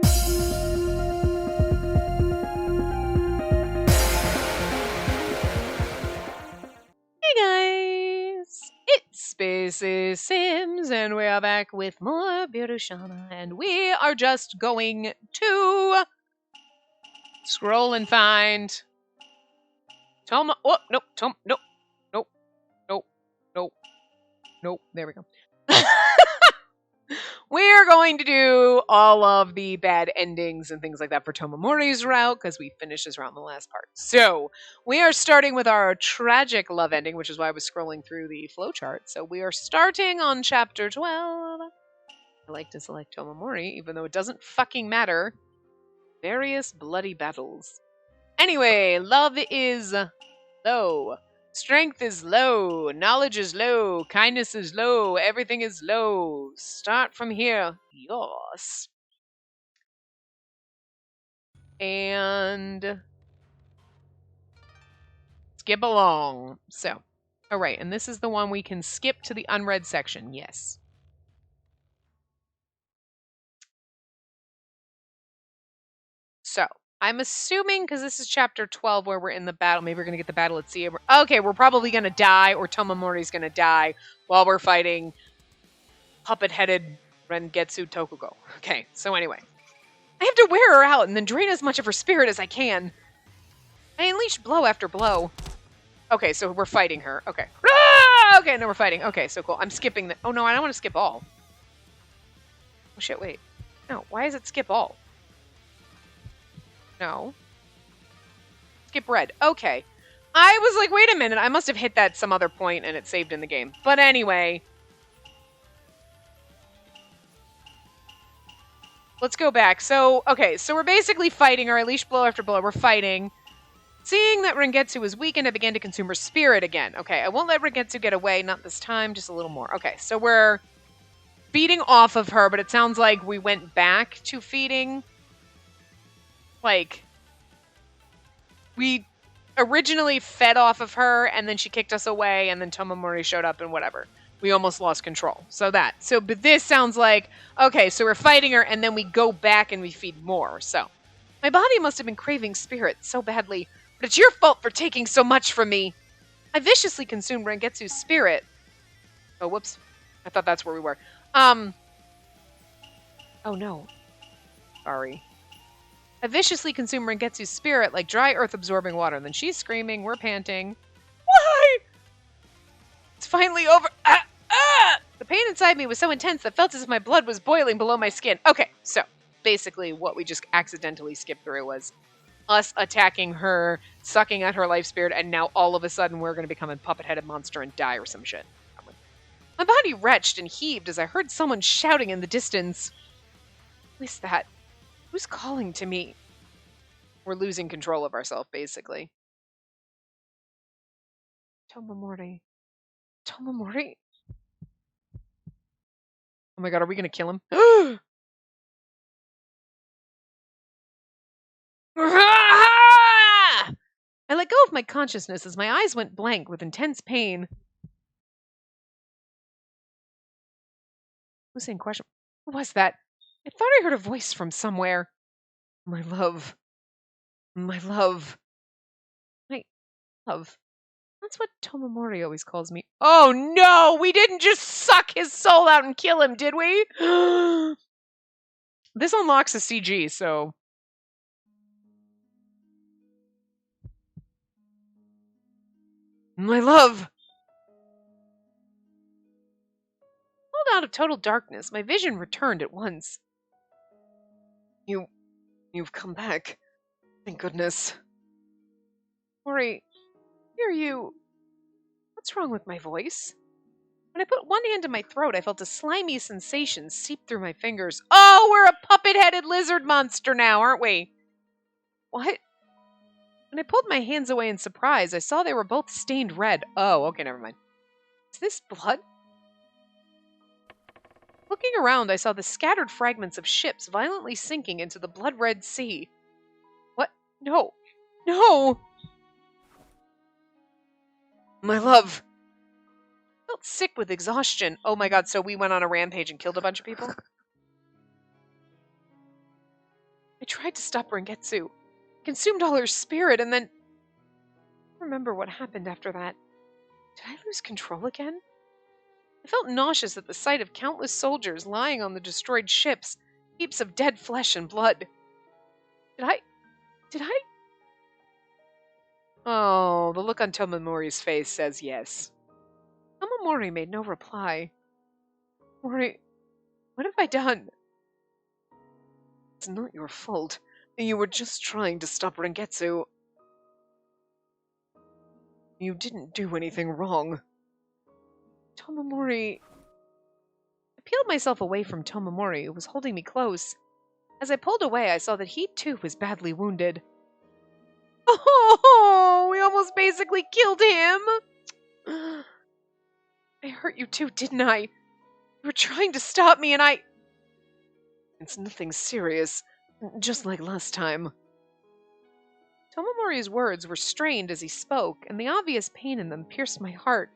Hey guys, it's Spacey Sims, and we are back with more Birushana, and we are just going to scroll and find Toma. Oh, nope, nope, nope, nope, nope, nope. There we go. We're going to do all of the bad endings and things like that for Tomomori's route, because we finished this route in the last part. So, we are starting with our tragic love ending, which is why I was scrolling through the flowchart. So, we are starting on chapter 12. I like to select Tomomori, even though it doesn't fucking matter. Various bloody battles. Anyway, love is low. Strength is low, knowledge is low, kindness is low, everything is low. Start from here. Yes. And skip along. So, alright, and this is the one we can skip to the unread section. Yes. So, I'm assuming, because this is chapter 12 where we're in the battle, maybe we're going to get the battle at sea. Okay, we're probably going to die, or Tomomori's going to die while we're fighting puppet-headed Rengetsu Tokugo. Okay, so anyway. I have to wear her out and then drain as much of her spirit as I can. I unleash blow after blow. Okay, so we're fighting her. Okay. Ah! Okay, no, we're fighting. Okay, so cool. I'm skipping the... Oh, no, I don't want to skip all. Oh, shit, wait. No, why is it skip all? No. Skip red. Okay. I was like, wait a minute. I must have hit that some other point and it saved in the game. But anyway. Let's go back. So, okay. So we're basically fighting, or at least blow after blow. We're fighting. Seeing that Rengetsu was weakened, I began to consume her spirit again. Okay, I won't let Rengetsu get away. Not this time. Just a little more. Okay, so we're feeding off of her, but it sounds like we went back to feeding. Like, we originally fed off of her, and then she kicked us away, and then Tomomori showed up, and whatever. We almost lost control. But this sounds like, okay, so we're fighting her, and then we go back and we feed more. So, my body must have been craving spirit so badly, but it's your fault for taking so much from me. I viciously consumed Rengetsu's spirit. Oh, whoops. I thought that's where we were. Oh, no. Sorry. I viciously consume Rengetsu's spirit like dry earth absorbing water. And then she's screaming, we're panting. Why? It's finally over. The pain inside me was so intense that I felt as if my blood was boiling below my skin. Okay, so basically what we just accidentally skipped through was us attacking her, sucking at her life spirit, and now all of a sudden we're going to become a puppet-headed monster and die or some shit. My body retched and heaved as I heard someone shouting in the distance. Who is that? Who's calling to me? We're losing control of ourselves, basically. Tomomori. Tomomori? Oh my god, are we gonna kill him? I let go of my consciousness as my eyes went blank with intense pain. Who's saying question? What was that? I thought I heard a voice from somewhere. My love. My love. My love. That's what Tomomori always calls me. Oh no! We didn't just suck his soul out and kill him, did we? This unlocks a CG, so... My love! Pulled out of total darkness, my vision returned at once. You've come back. Thank goodness. Mori, hear you. What's wrong with my voice? When I put one hand to my throat, I felt a slimy sensation seep through my fingers. Oh, we're a puppet-headed lizard monster now, aren't we? What? When I pulled my hands away in surprise, I saw they were both stained red. Oh, okay, never mind. Is this blood? Looking around, I saw the scattered fragments of ships violently sinking into the blood-red sea. What? No. No! My love. I felt sick with exhaustion. Oh my god, so we went on a rampage and killed a bunch of people? I tried to stop Rengetsu, consumed all her spirit, and then... I don't remember what happened after that. Did I lose control again? I felt nauseous at the sight of countless soldiers lying on the destroyed ships, heaps of dead flesh and blood. Did I? Oh, the look on Tomomori's face says yes. Tomomori made no reply. Mori, what have I done? It's not your fault. You were just trying to stop Rengetsu. You didn't do anything wrong. Tomomori... I peeled myself away from Tomomori, who was holding me close. As I pulled away, I saw that he too was badly wounded. Oh, we almost basically killed him! I hurt you too, didn't I? You were trying to stop me and I... It's nothing serious, just like last time. Tomomori's words were strained as he spoke, and the obvious pain in them pierced my heart.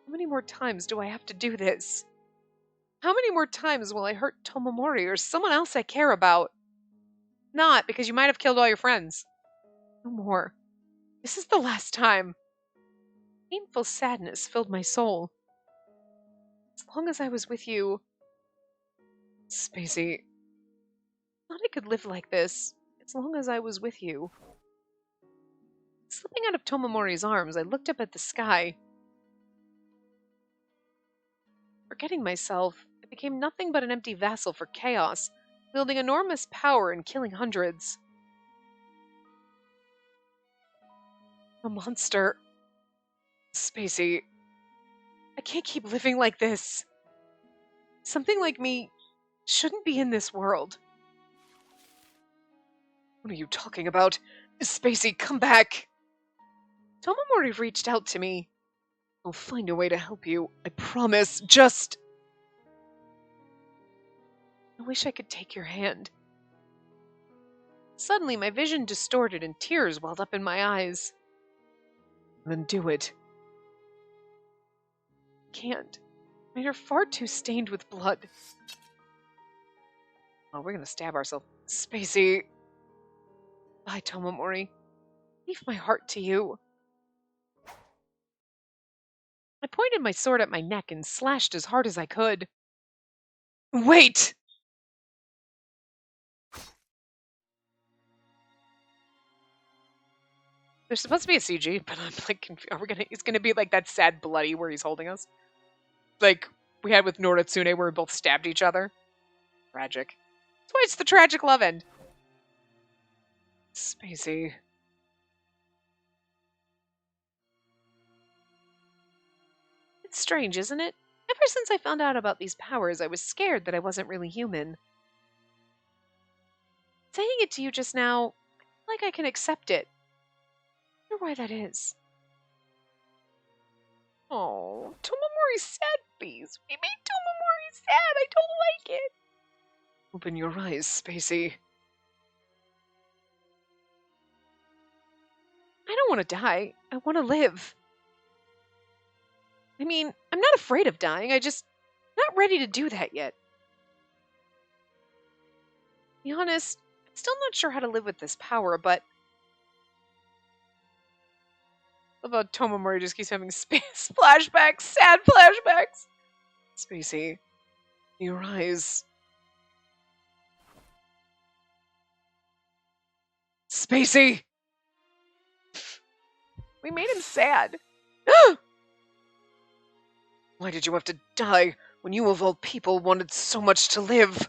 How many more times do I have to do this? How many more times will I hurt Tomomori or someone else I care about? Not, because you might have killed all your friends. No more. This is the last time. Painful sadness filled my soul. As long as I was with you... Spacey... I thought I could live like this, as long as I was with you. Slipping out of Tomomori's arms, I looked up at the sky. Forgetting myself, I became nothing but an empty vassal for chaos, wielding enormous power and killing hundreds. A monster. Spacey. I can't keep living like this. Something like me shouldn't be in this world. What are you talking about? Spacey, come back! Tomomori reached out to me. I'll find a way to help you, I promise. Just... I wish I could take your hand. Suddenly, my vision distorted and tears welled up in my eyes. Then do it. I can't. They're far too stained with blood. Oh, we're gonna stab ourselves. Spacey. Bye, Tomomori. Leave my heart to you. I pointed my sword at my neck and slashed as hard as I could. Wait! There's supposed to be a CG, but I'm like confused. It's gonna be like that sad bloody where he's holding us? Like we had with Noritsune where we both stabbed each other? Tragic. That's why it's the tragic love end. Spacey. It's strange, isn't it? Ever since I found out about these powers, I was scared that I wasn't really human. Saying it to you just now, I feel like I can accept it. I wonder why that is. Oh, Tomomori's sad, please. We made Tomomori sad. I don't like it. Open your eyes, Spacey. I don't want to die. I want to live. I mean, I'm not afraid of dying. I'm not ready to do that yet. To be honest, I'm still not sure how to live with this power, but... About Tomomori just keeps having flashbacks, sad flashbacks. Spacey, your eyes. Spacey! We made him sad. Why did you have to die when you of all people wanted so much to live?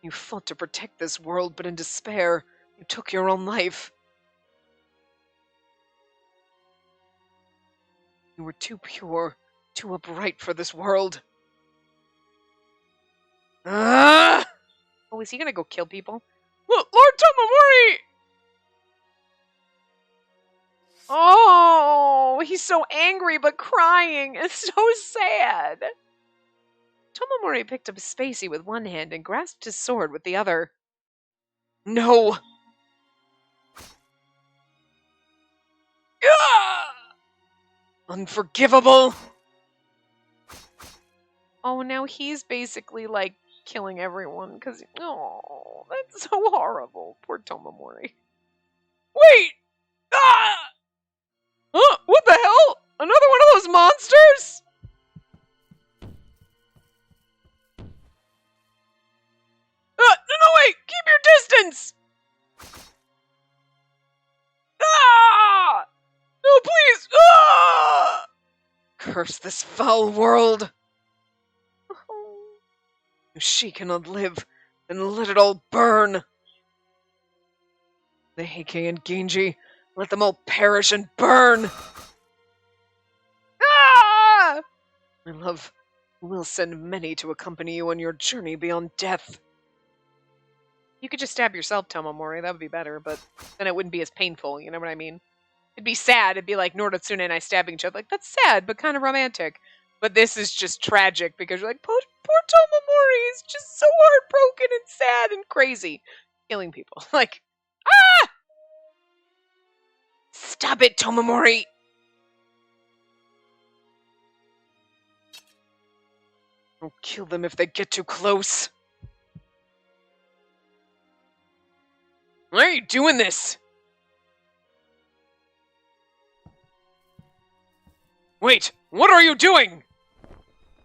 You fought to protect this world, but in despair, you took your own life. You were too pure, too upright for this world. Ah! Oh, is he gonna go kill people? Look, Lord Tomomori! Oh, he's so angry but crying. It's so sad. Tomomori picked up Spacey with one hand and grasped his sword with the other. No! Ah! Unforgivable! Oh, now he's basically like killing everyone because, oh, that's so horrible. Poor Tomomori. Wait! Ah! Huh? What the hell? Another one of those monsters? No, wait! Keep your distance! Ah! No, please! Ah! Curse this foul world! If she cannot live, then let it all burn! The Heike and Genji, let them all perish and burn! Ah! My love, we'll send many to accompany you on your journey beyond death. You could just stab yourself, Tomomori, that would be better, but then it wouldn't be as painful, you know what I mean? It'd be sad, it'd be like Noritsune and I stabbing each other, like, that's sad, but kind of romantic. But this is just tragic, because you're like, poor Tomomori is just so heartbroken and sad and crazy. Killing people, like, ah! Stop it, Tomomori! I'll kill them if they get too close. Why are you doing this? Wait, what are you doing?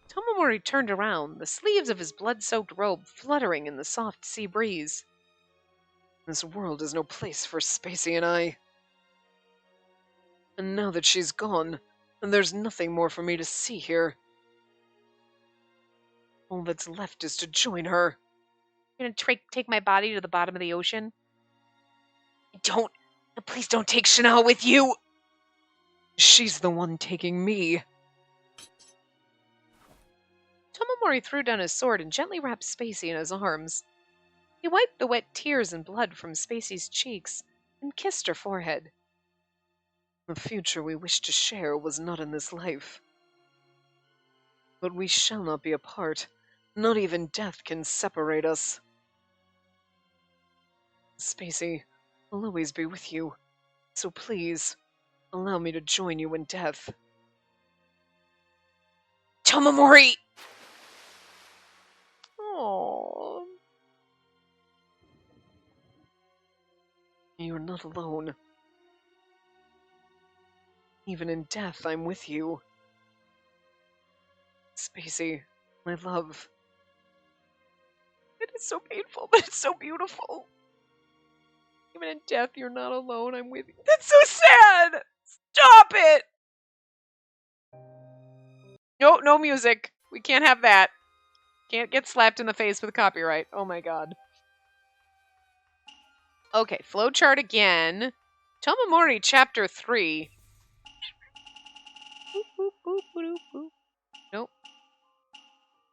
Tomomori turned around, the sleeves of his blood-soaked robe fluttering in the soft sea breeze. This world is no place for Spacey and I. And now that she's gone, and there's nothing more for me to see here. All that's left is to join her. You're gonna take my body to the bottom of the ocean? Please don't take Chanel with you! She's the one taking me. Tomomori threw down his sword and gently wrapped Spacey in his arms. He wiped the wet tears and blood from Spacey's cheeks and kissed her forehead. The future we wished to share was not in this life. But we shall not be apart. Not even death can separate us. Spacey, I'll always be with you. So please, allow me to join you in death. Tomomori! Aww. You're not alone. Even in death, I'm with you. Spacey, my love. It is so painful, but it's so beautiful. Even in death, you're not alone, I'm with you. That's so sad! Stop it! No, no music. We can't have that. Can't get slapped in the face with copyright. Oh my god. Okay, flowchart again. Tomomori chapter 3. Nope.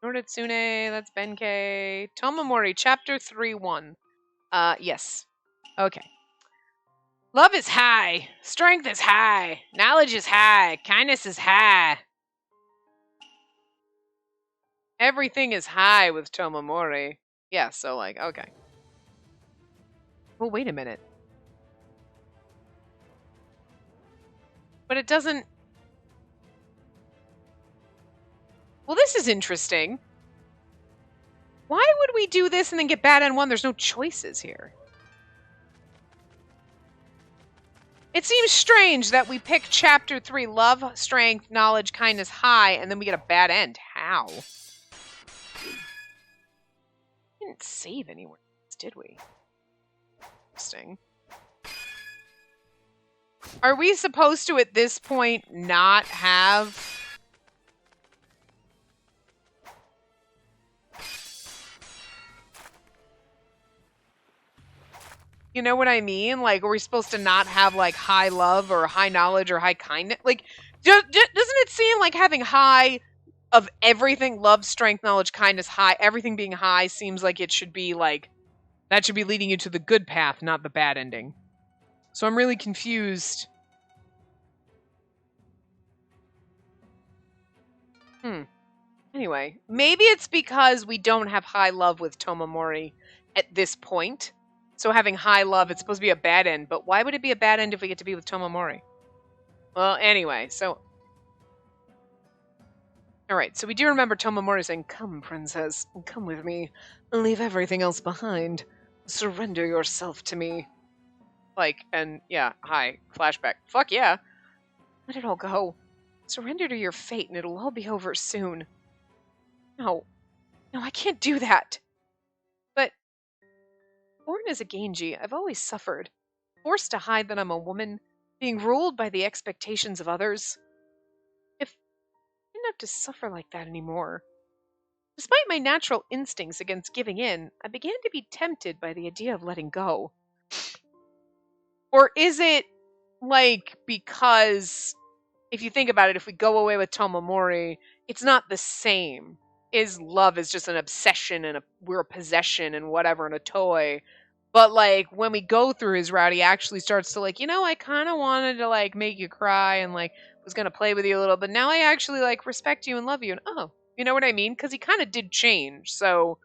Noritsune, that's Benkei. Tomomori chapter 3-1. Yes. Okay. Love is high. Strength is high. Knowledge is high. Kindness is high. Everything is high with Tomomori. Yeah, so like, okay. Well, wait a minute. But it doesn't... Well, this is interesting. Why would we do this and then get bad on one? There's no choices here. It seems strange that we pick chapter 3, love, strength, knowledge, kindness, high, and then we get a bad end. How? We didn't save anywhere, did we? Interesting. Are we supposed to, at this point, not have... You know what I mean? Like, are we supposed to not have, like, high love or high knowledge or high kindness? Like, doesn't it seem like having high of everything, love, strength, knowledge, kindness, high, everything being high seems like it should be, like, that should be leading you to the good path, not the bad ending. So I'm really confused. Anyway, maybe it's because we don't have high love with Tomomori at this point. So having high love, it's supposed to be a bad end. But why would it be a bad end if we get to be with Tomomori? Well, anyway, so... Alright, so we do remember Tomomori saying, "Come, princess, come with me. Leave everything else behind. Surrender yourself to me." Like, and yeah, hi, flashback. Fuck yeah. Let it all go. Surrender to your fate and it'll all be over soon. No. No, I can't do that. But, born as a Genji, I've always suffered. Forced to hide that I'm a woman, being ruled by the expectations of others. If I didn't have to suffer like that anymore. Despite my natural instincts against giving in, I began to be tempted by the idea of letting go. Or is it like because if you think about it, if we go away with Tomomori, it's not the same. Is love is just an obsession and we're a possession and whatever and a toy. But like when we go through his route, he actually starts to like, I kind of wanted to like make you cry and like was gonna play with you a little, but now I actually like respect you and love you. And you know what I mean? Because he kind of did change. So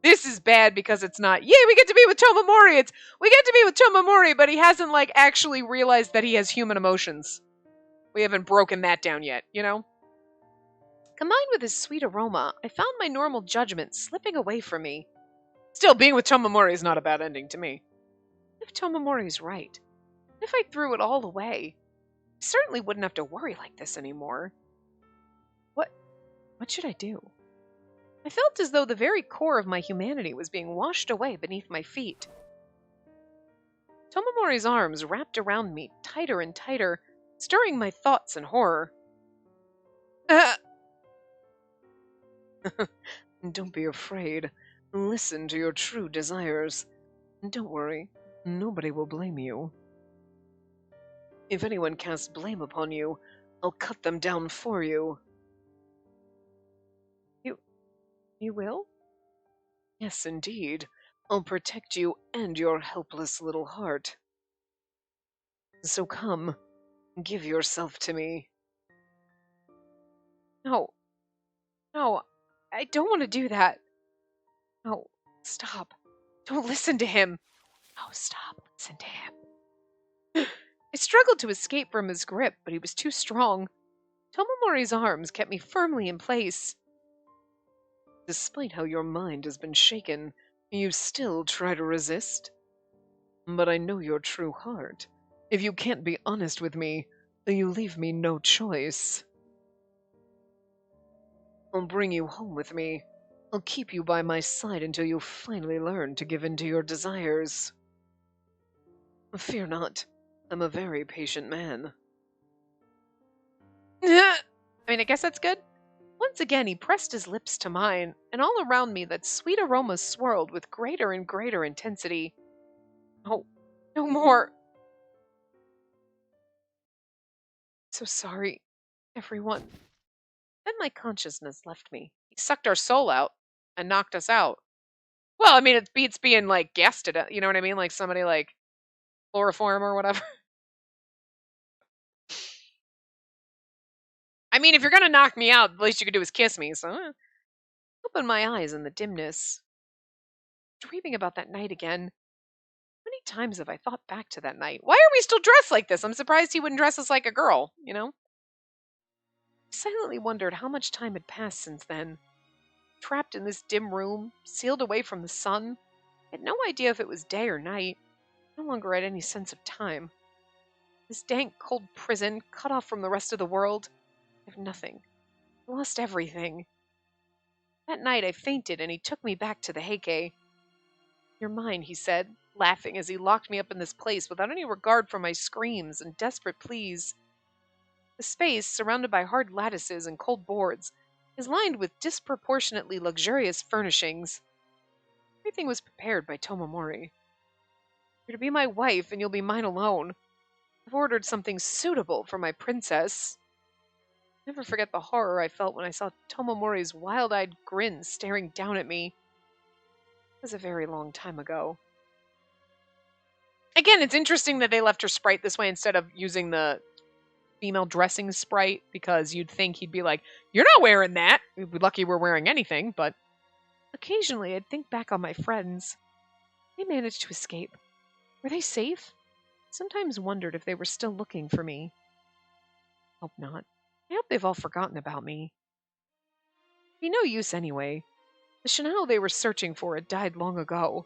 this is bad because it's not. Yay, we get to be with Tomomori. We get to be with Tomomori, but he hasn't like actually realized that he has human emotions. We haven't broken that down yet, Combined with his sweet aroma, I found my normal judgment slipping away from me. Still, being with Tomomori is not a bad ending to me. If Tomomori's right, if I threw it all away, I certainly wouldn't have to worry like this anymore. What should I do? I felt as though the very core of my humanity was being washed away beneath my feet. Tomomori's arms wrapped around me tighter and tighter, stirring my thoughts in horror. Don't be afraid. Listen to your true desires. Don't worry, nobody will blame you. If anyone casts blame upon you, I'll cut them down for you. You will? Yes, indeed. I'll protect you and your helpless little heart. So come, give yourself to me. No, I don't want to do that. No, stop. Don't listen to him. No, stop. Listen to him. I struggled to escape from his grip, but he was too strong. Tomomori's arms kept me firmly in place. Despite how your mind has been shaken, you still try to resist? But I know your true heart. If you can't be honest with me, you leave me no choice. I'll bring you home with me. I'll keep you by my side until you finally learn to give in to your desires. Fear not. I'm a very patient man. I guess that's good. Once again, he pressed his lips to mine, and all around me that sweet aroma swirled with greater and greater intensity. Oh, no more. So sorry, everyone. Then my consciousness left me. He sucked our soul out and knocked us out. Well, it beats being, like, gassed to death. You know what I mean? Like somebody, like, chloroform or whatever. If you're gonna knock me out, the least you could do is kiss me, so... Opened my eyes in the dimness. Dreaming about that night again. Many times have I thought back to that night. Why are we still dressed like this? I'm surprised he wouldn't dress us like a girl, I silently wondered how much time had passed since then. Trapped in this dim room, sealed away from the sun, I had no idea if it was day or night. No longer had any sense of time. This dank, cold prison, cut off from the rest of the world. I have nothing. I lost everything. That night I fainted and he took me back to the Heike. You're mine, he said, laughing as he locked me up in this place without any regard for my screams and desperate pleas. The space, surrounded by hard lattices and cold boards, is lined with disproportionately luxurious furnishings. Everything was prepared by Tomomori. You're to be my wife, and you'll be mine alone. I've ordered something suitable for my princess. I'll never forget the horror I felt when I saw Tomomori's wild-eyed grin staring down at me. It was a very long time ago. Again, it's interesting that they left her sprite this way instead of using the female dressing sprite, because you'd think he'd be like, you're not wearing that. We'd be lucky we're wearing anything, but occasionally I'd think back on my friends. They managed to escape. Were they safe? Sometimes wondered if they were still looking for me. Hope not. I hope they've all forgotten about me. Be no use anyway. The Shinao they were searching for had died long ago.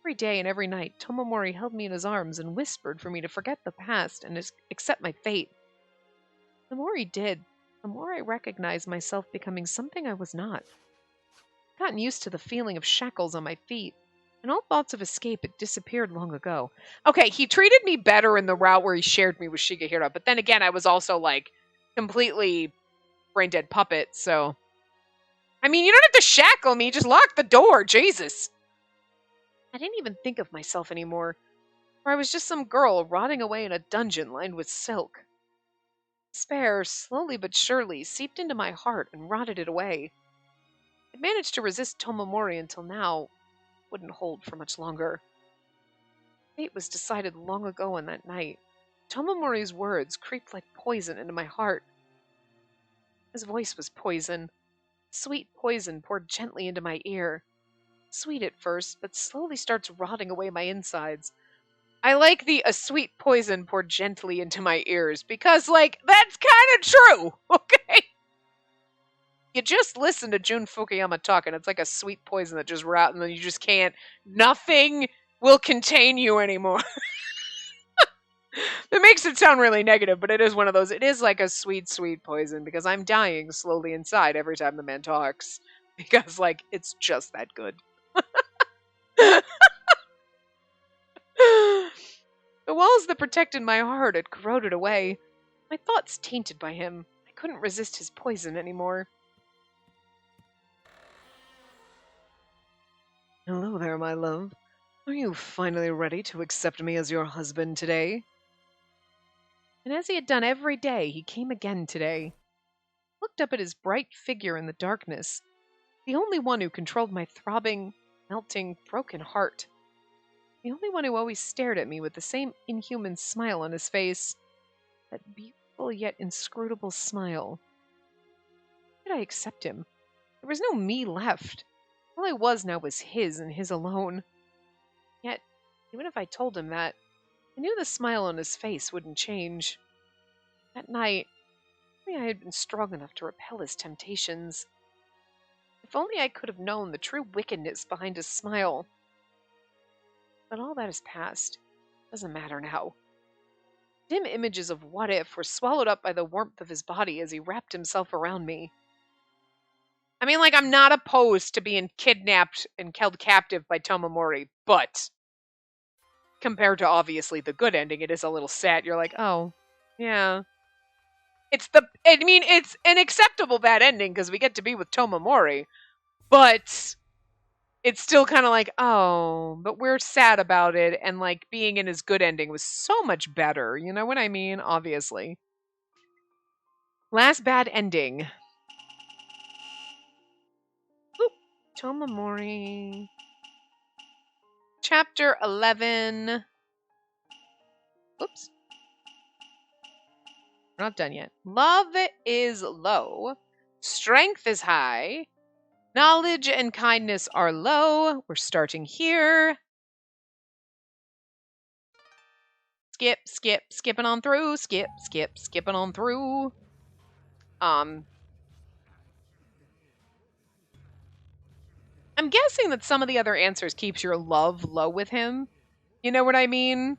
Every day and every night, Tomomori held me in his arms and whispered for me to forget the past and accept my fate. The more he did, the more I recognized myself becoming something I was not. I'd gotten used to the feeling of shackles on my feet, and all thoughts of escape had disappeared long ago. Okay, he treated me better in the route where he shared me with Shigehiro, but then again, I was also, like, completely brain-dead puppet, so... I mean, you don't have to shackle me, just lock the door, Jesus! I didn't even think of myself anymore, for I was just some girl rotting away in a dungeon lined with silk. Despair, slowly but surely, seeped into my heart and rotted it away. I managed to resist Tomomori until now wouldn't hold for much longer. Fate was decided long ago on that night. Tomomori's words creeped like poison into my heart. His voice was poison. Sweet poison poured gently into my ear. Sweet at first, but slowly starts rotting away my insides. I like the a sweet poison poured gently into my ears because, like, that's kind of true, okay? You just listen to Jun Fukuyama talk, and it's like a sweet poison that just and then you just can't. Nothing will contain you anymore. It makes it sound really negative, but it is one of those. It is like a sweet, sweet poison because I'm dying slowly inside every time the man talks because, like, it's just that good. The walls that protected my heart had corroded away. My thoughts tainted by him. I couldn't resist his poison anymore. Hello there, my love. Are you finally ready to accept me as your husband today? And as he had done every day, he came again today. I looked up at his bright figure in the darkness, the only one who controlled my throbbing, melting, broken heart. The only one who always stared at me with the same inhuman smile on his face. That beautiful yet inscrutable smile. How could I accept him? There was no me left. All I was now was his and his alone. Yet, even if I told him that, I knew the smile on his face wouldn't change. That night, maybe I had been strong enough to repel his temptations. If only I could have known the true wickedness behind his smile. But all that is past. Doesn't matter now. Dim images of what if were swallowed up by the warmth of his body as he wrapped himself around me. I mean, like, I'm not opposed to being kidnapped and held captive by Tomomori, but compared to obviously the good ending, it is a little sad. You're like, oh, yeah. It's an acceptable bad ending because we get to be with Tomomori, but it's still kind of like, oh, but we're sad about it, and, like, being in his good ending was so much better. You know what I mean? Obviously. Last bad ending. Oop, Tomomori. Chapter 11. Oops. We're not done yet. Love is low. Strength is high. Knowledge and kindness are low. We're starting here. Skipping on through. Skipping on through. I'm guessing that some of the other answers keeps your love low with him. You know what I mean?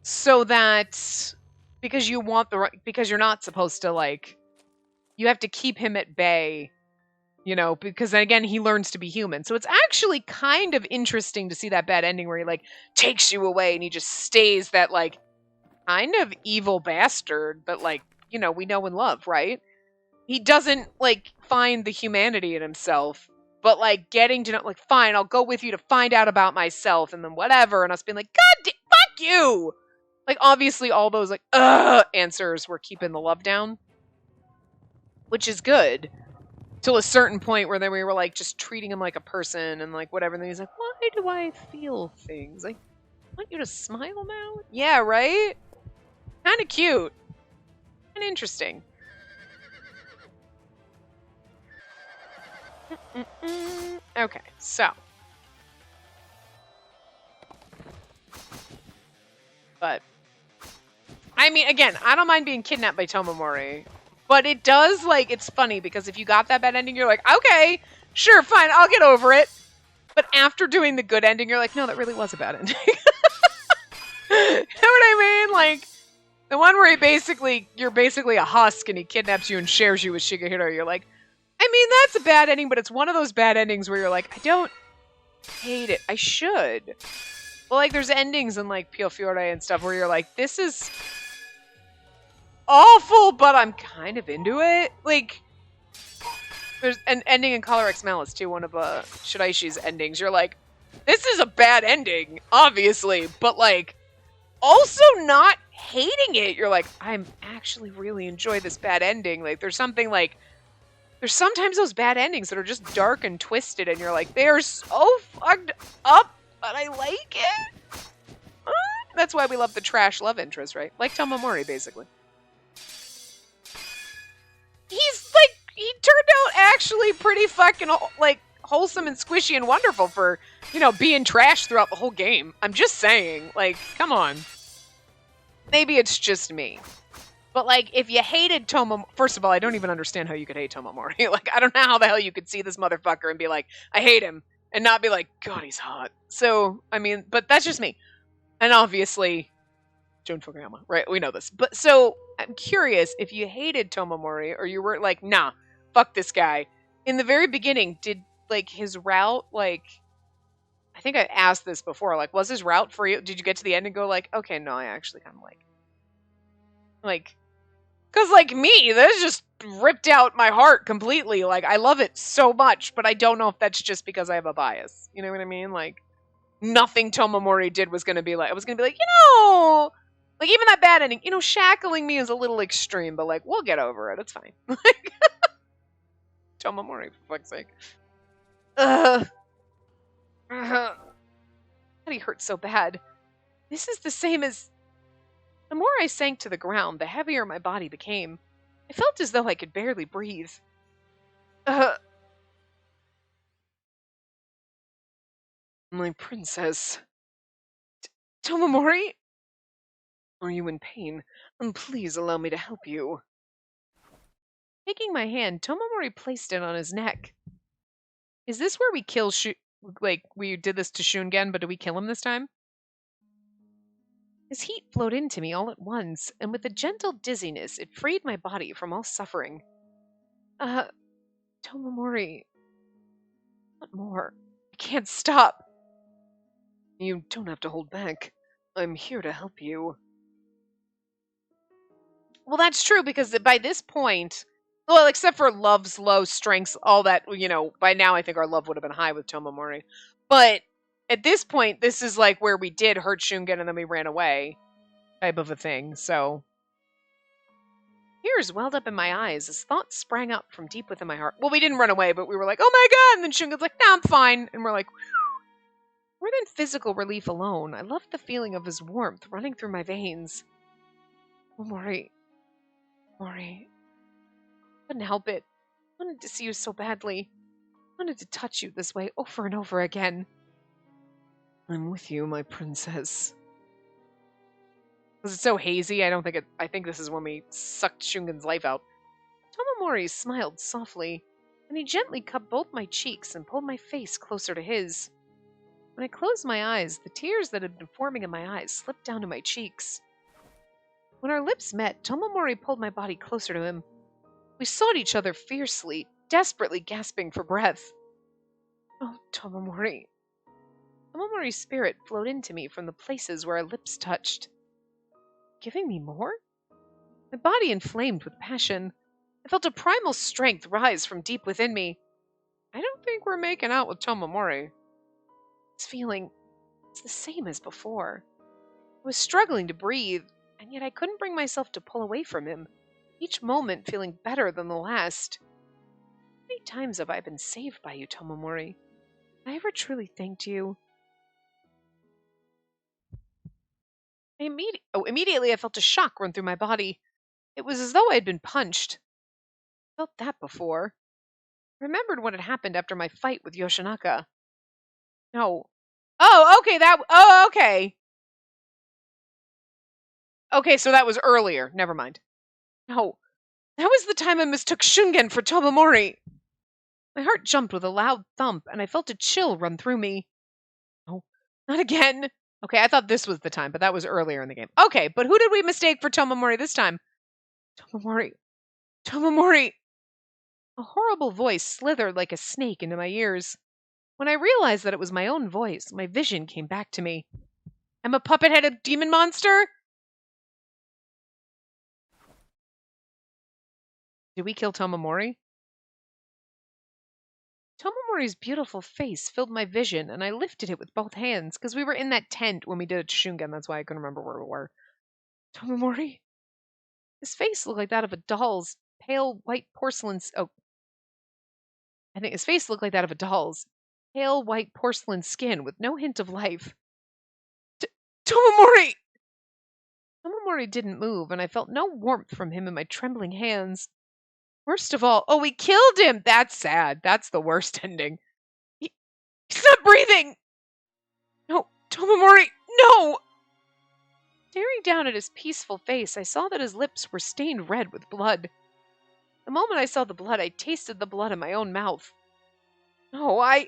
So that because you want because you're not supposed to, like, you have to keep him at bay. You know, because again, he learns to be human. So it's actually kind of interesting to see that bad ending where he, like, takes you away and he just stays that, like, kind of evil bastard, but, like, you know, we know and love, right? He doesn't, like, find the humanity in himself, but, like, getting to know, like, fine, I'll go with you to find out about myself and then whatever. And us being like, fuck you! Like, obviously all those, like, answers were keeping the love down, which is good. Till a certain point where then we were, like, just treating him like a person and, like, whatever. And then he's like, why do I feel things? Like, I want you to smile now? Yeah, right? Kind of cute. And interesting. Okay, so. But, I mean, again, I don't mind being kidnapped by Tomomori. But it does, like, it's funny because if you got that bad ending, you're like, okay, sure, fine, I'll get over it. But after doing the good ending, you're like, no, that really was a bad ending. You know what I mean? Like, the one where you're basically a husk and he kidnaps you and shares you with Shigehiro. You're like, I mean, that's a bad ending, but it's one of those bad endings where you're like, I don't hate it. I should. Well, like, there's endings in, like, Pio Fiore and stuff where you're like, this is awful, but I'm kind of into it. Like, there's an ending in Color X Malice, too, one of Shiraishi's endings. You're like, this is a bad ending, obviously, but, like, also not hating it. You're like, I'm actually really enjoy this bad ending. Like, there's something, like, there's sometimes those bad endings that are just dark and twisted, and you're like, they are so fucked up, but I like it. That's why we love the trash love interest, right? Like Tomomori, basically. He's, like, he turned out actually pretty fucking, like, wholesome and squishy and wonderful for, you know, being trash throughout the whole game. I'm just saying, like, come on. Maybe it's just me. But, like, if you hated Tomomori... First of all, I don't even understand how you could hate Tomomori. Like, I don't know how the hell you could see this motherfucker and be like, I hate him. And not be like, God, he's hot. So, I mean, but that's just me. And obviously, Jun Fukuyama, right? We know this. But, so, I'm curious, if you hated Tomomori, or you were like, nah, fuck this guy. In the very beginning, did, like, his route, like... I think I asked this before, like, was his route for you? Did you get to the end and go, like, okay, no, I actually kind of like... Because, like, me, this just ripped out my heart completely. Like, I love it so much, but I don't know if that's just because I have a bias. You know what I mean? Like, nothing Tomomori did was going to be like... I was going to be like, you know... Like, even that bad ending, you know, shackling me is a little extreme, but, like, we'll get over it. It's fine. Like, Tomomori, for fuck's sake. God, he hurts so bad. This is the same as... The more I sank to the ground, the heavier my body became. I felt as though I could barely breathe. My princess. Tomomori? Are you in pain? Please allow me to help you. Taking my hand, Tomomori placed it on his neck. Is this where we kill like, we did this to Shungen, but do we kill him this time? His heat flowed into me all at once, and with a gentle dizziness, it freed my body from all suffering. Tomomori. What more? I can't stop. You don't have to hold back. I'm here to help you. Well, that's true, because by this point, well, except for love's low, strengths, all that, you know, by now I think our love would have been high with Tomomori. But at this point, this is like where we did hurt Shungen and then we ran away, type of a thing, so. Tears welled up in my eyes as thoughts sprang up from deep within my heart. Well, we didn't run away, but we were like, oh my god, and then Shungen's like, nah, I'm fine, and we're like, whew. More than physical relief alone, I loved the feeling of his warmth running through my veins. Oh, Mori. Couldn't help it. Wanted to see you so badly. Wanted to touch you this way over and over again. I'm with you, my princess. Was it so hazy? I think this is when we sucked Shungen's life out. Tomomori smiled softly, and he gently cupped both my cheeks and pulled my face closer to his. When I closed my eyes, the tears that had been forming in my eyes slipped down to my cheeks. When our lips met, Tomomori pulled my body closer to him. We sought each other fiercely, desperately gasping for breath. Oh, Tomomori. Tomomori's spirit flowed into me from the places where our lips touched. Giving me more? My body inflamed with passion. I felt a primal strength rise from deep within me. I don't think we're making out with Tomomori. This feeling, it's the same as before. I was struggling to breathe, and yet I couldn't bring myself to pull away from him, each moment feeling better than the last. How many times have I been saved by you, Tomomori? Have I ever truly thanked you? Immediately I felt a shock run through my body. It was as though I had been punched. I felt that before. I remembered what had happened after my fight with Yoshinaka. No. Oh, okay, okay. Okay, so that was earlier. Never mind. No. That was the time I mistook Shungen for Tomomori. My heart jumped with a loud thump, and I felt a chill run through me. Oh, not again. Okay, I thought this was the time, but that was earlier in the game. Okay, but who did we mistake for Tomomori this time? Tomomori. Tomomori. A horrible voice slithered like a snake into my ears. When I realized that it was my own voice, my vision came back to me. I'm a puppet-headed demon monster? Did we kill Tomomori? Tomomori's beautiful face filled my vision, and I lifted it with both hands, because we were in that tent when we did it to Shungen. That's why I couldn't remember where we were. Tomomori? His face looked like that of a doll's pale white porcelain. Oh, I think his face looked like that of a doll's pale white porcelain skin with no hint of life. Tomomori! Tomomori didn't move, and I felt no warmth from him in my trembling hands. Worst of all, oh, we killed him! That's sad. That's the worst ending. He's not breathing! No, Tomomori, no! Staring down at his peaceful face, I saw that his lips were stained red with blood. The moment I saw the blood, I tasted the blood in my own mouth. No, At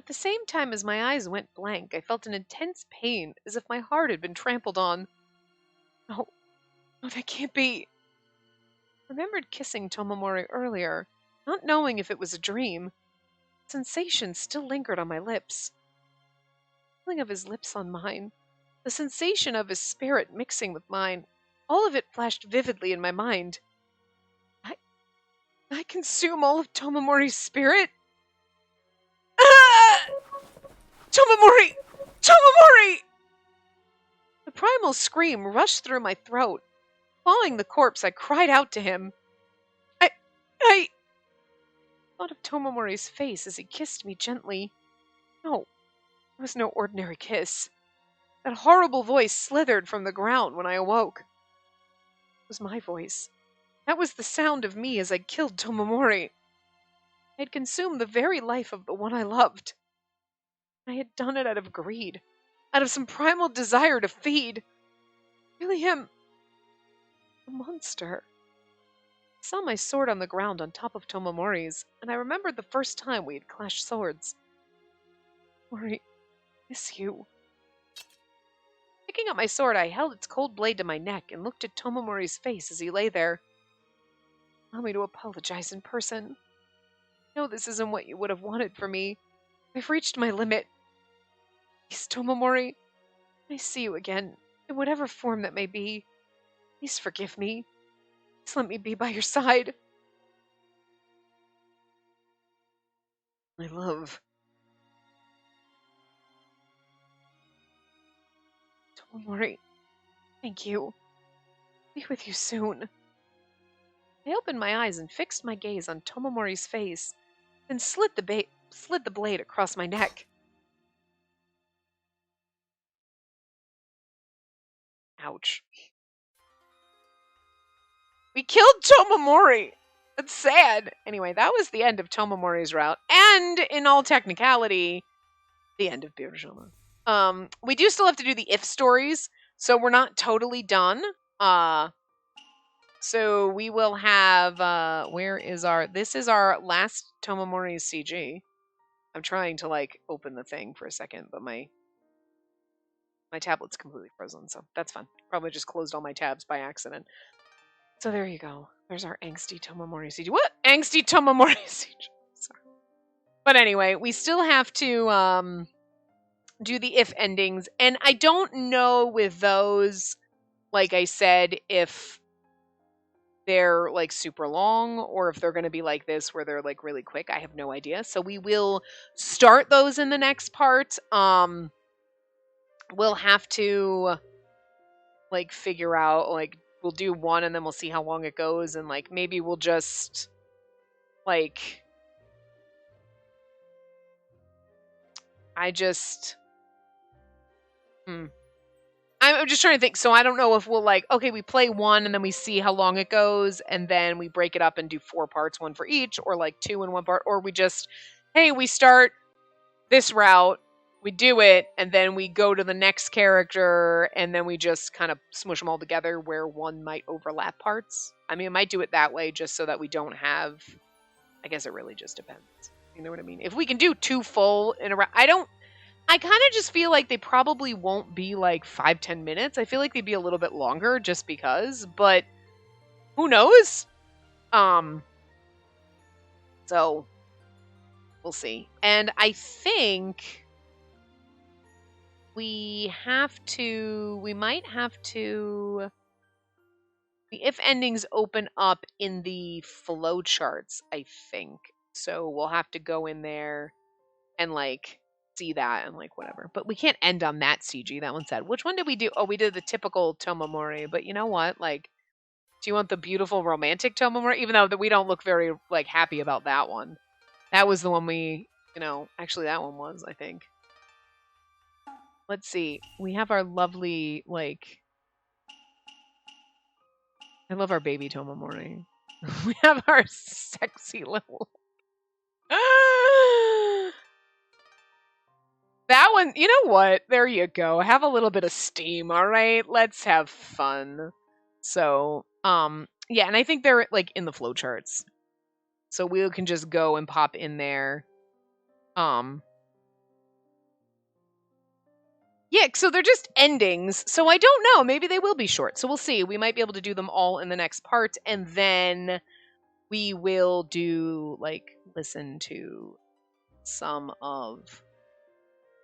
the same time as my eyes went blank, I felt an intense pain, as if my heart had been trampled on. No, that can't be. I remembered kissing Tomomori earlier, not knowing if it was a dream. Sensation still lingered on my lips. The feeling of his lips on mine, the sensation of his spirit mixing with mine, all of it flashed vividly in my mind. I consume all of Tomomori's spirit? Ah! Tomomori! Tomomori! The primal scream rushed through my throat. Following the corpse, I cried out to him. I thought of Tomomori's face as he kissed me gently. No, it was no ordinary kiss. That horrible voice slithered from the ground when I awoke. It was my voice. That was the sound of me as I killed Tomomori. I had consumed the very life of the one I loved. I had done it out of greed, out of some primal desire to feed. I really am a monster. I saw my sword on the ground on top of Tomomori's, and I remembered the first time we had clashed swords. Tomomori, I miss you. Picking up my sword, I held its cold blade to my neck and looked at Tomomori's face as he lay there. Allow me to apologize in person. I know this isn't what you would have wanted for me. I've reached my limit. Please, Tomomori, when I see you again, in whatever form that may be, please forgive me. Please let me be by your side. My love. Tomomori, thank you. Be with you soon. I opened my eyes and fixed my gaze on Tomomori's face, then slid the blade across my neck. Ouch. We killed Tomomori! That's sad. Anyway, that was the end of Tomomori's route, and in all technicality, the end of Birushana. We do still have to do the if stories, so we're not totally done. So we will have, this is our last Tomomori's CG. I'm trying to, open the thing for a second, but my tablet's completely frozen, so that's fun. Probably just closed all my tabs by accident. So there you go. There's our angsty Tomomori CG. What? Angsty Tomomori CG. Sorry. But anyway, we still have to, do the if endings, and I don't know with those, like I said, if they're super long or if they're going to be like this where they're really quick. I have no idea. So we will start those in the next part. We'll have to figure out we'll do one and then we'll see how long it goes, and maybe we'll just I'm just trying to think. So I don't know if we'll okay, we play one and then we see how long it goes, and then we break it up and do 4 parts, one for each, or 2 in one part, or we just, hey, we start this route, we do it, and then we go to the next character, and then we just kind of smush them all together where one might overlap parts. I mean, I might do it that way just so that we don't have... I guess it really just depends. You know what I mean? If we can do 2 full in a round... I kind of just feel like they probably won't be like 5-10 minutes. I feel like they'd be a little bit longer just because, but who knows? So we'll see. And I think we might have to, the if endings open up in the flowcharts, I think. So we'll have to go in there and like see that and like whatever. But we can't end on that CG. That one said. Which one did we do? Oh, we did the typical Tomomori. But you know what? Like, do you want the beautiful romantic Tomomori? Even though we don't look very like happy about that one. That was the one we, actually that one was, I think. Let's see. We have our lovely, like, I love our baby Tomomori. We have our sexy little... That one, you know what? There you go. Have a little bit of steam, all right? Let's have fun. So, yeah, and I think they're, like, in the flowcharts. So we can just go and pop in there. Yeah, so they're just endings. So I don't know. Maybe they will be short. So we'll see. We might be able to do them all in the next part. And then we will do, like, listen to some of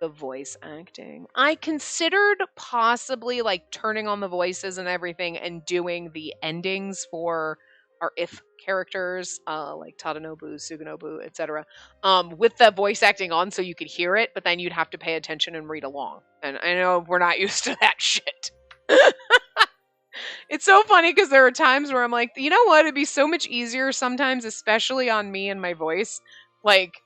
the voice acting. I considered possibly, like, turning on the voices and everything and doing the endings for our if characters, like Tadanobu, Suganobu, etc., with the voice acting on so you could hear it, but then you'd have to pay attention and read along. And I know we're not used to that shit. It's so funny because there are times where I'm like, you know what? It'd be so much easier sometimes, especially on me and my voice, like,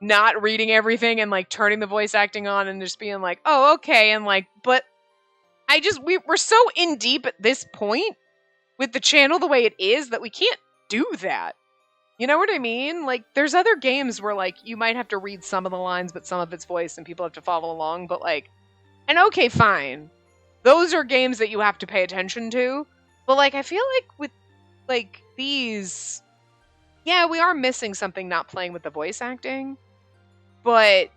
not reading everything and, like, turning the voice acting on and just being like, oh, okay, and, like, but we're so in deep at this point with the channel the way it is that we can't do that. You know what I mean? Like, there's other games where, like, you might have to read some of the lines, but some of it's voice and people have to follow along, but, like, and okay, fine. Those are games that you have to pay attention to, but, like, I feel like with, like, these, yeah, we are missing something not playing with the voice acting, but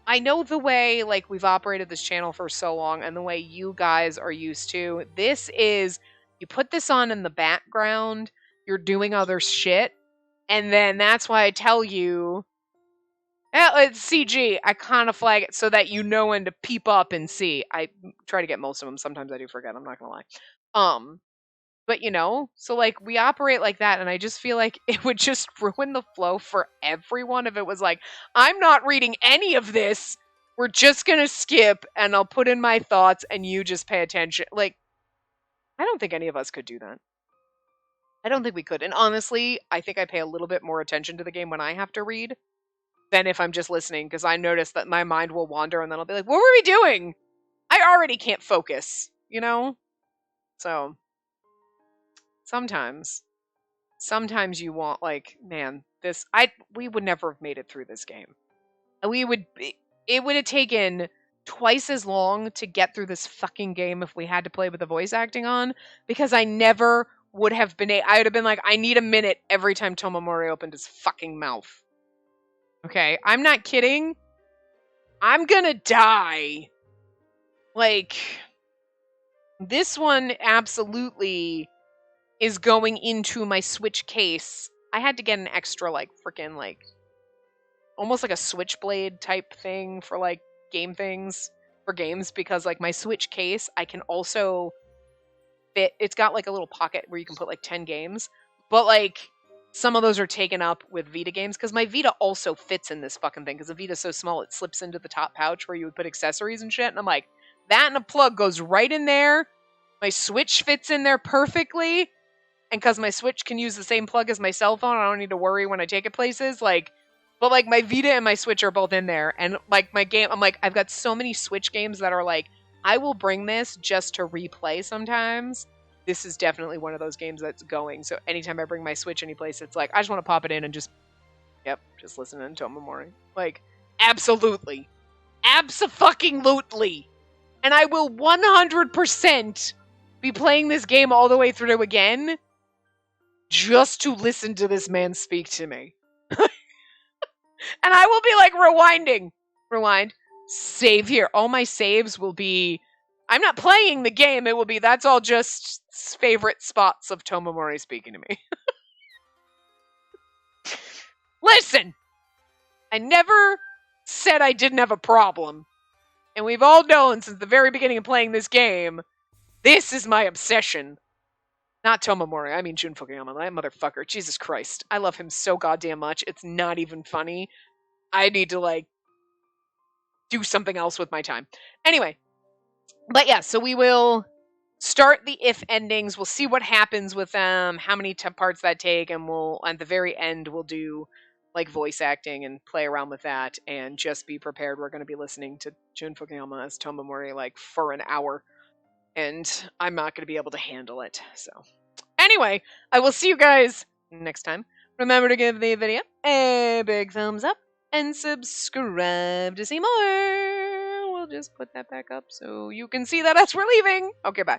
I know the way, like, we've operated this channel for so long and the way you guys are used to, this is... You put this on in the background, you're doing other shit, and then that's why I tell you, it's CG, I kind of flag it so that you know when to peep up and see. I try to get most of them, sometimes I do forget, I'm not gonna lie. But so like, we operate like that, and I just feel like it would just ruin the flow for everyone if it was like, I'm not reading any of this, we're just gonna skip, and I'll put in my thoughts, and you just pay attention. Like, I don't think any of us could do that. I don't think we could. And honestly, I think I pay a little bit more attention to the game when I have to read than if I'm just listening, because I notice that my mind will wander and then I'll be like, what were we doing? I already can't focus, So, sometimes you want, like, man, we would never have made it through this game. It would have taken twice as long to get through this fucking game if we had to play with the voice acting on, because I never would have been I would have been like, I need a minute every time Tomomori opened his fucking mouth. Okay, I'm not kidding. I'm gonna die. Like, this one absolutely is going into my Switch case. I had to get an extra, like, freaking, like, almost like a switchblade type thing for, like, game things for games, because, like, my Switch case, I can also fit, it's got, like, a little pocket where you can put, like, 10 games, but, like, some of those are taken up with Vita games, because my Vita also fits in this fucking thing, because the Vita's so small it slips into the top pouch where you would put accessories and shit, and I'm like, that and a plug goes right in there, my Switch fits in there perfectly, and because my Switch can use the same plug as my cell phone, I don't need to worry when I take it places, like, but, like, my Vita and my Switch are both in there. And, like, my game, I'm like, I've got so many Switch games that are like, I will bring this just to replay sometimes. This is definitely one of those games that's going. So anytime I bring my Switch anyplace, it's like, I just want to pop it in and just listen to Tomomori. Like, absolutely. Abso-fucking-lutely. And I will 100% be playing this game all the way through again just to listen to this man speak to me. And I will be like rewinding. Rewind. Save here. All my saves will be... I'm not playing the game. It will be... That's all just favorite spots of Tomomori speaking to me. Listen! I never said I didn't have a problem. And we've all known since the very beginning of playing this game, this is my obsession. Not Tomomori, I mean Jun Fukuyama, that motherfucker. Jesus Christ. I love him so goddamn much. It's not even funny. I need to, like, do something else with my time. Anyway. But yeah, so we will start the if endings. We'll see what happens with them, how many parts that take, and we'll, at the very end, we'll do, like, voice acting and play around with that, and just be prepared. We're going to be listening to Jun Fukuyama as Tomomori, like, for an hour. And I'm not going to be able to handle it. So, anyway, I will see you guys next time. Remember to give the video a big thumbs up and subscribe to see more. We'll just put that back up so you can see that as we're leaving. Okay, bye.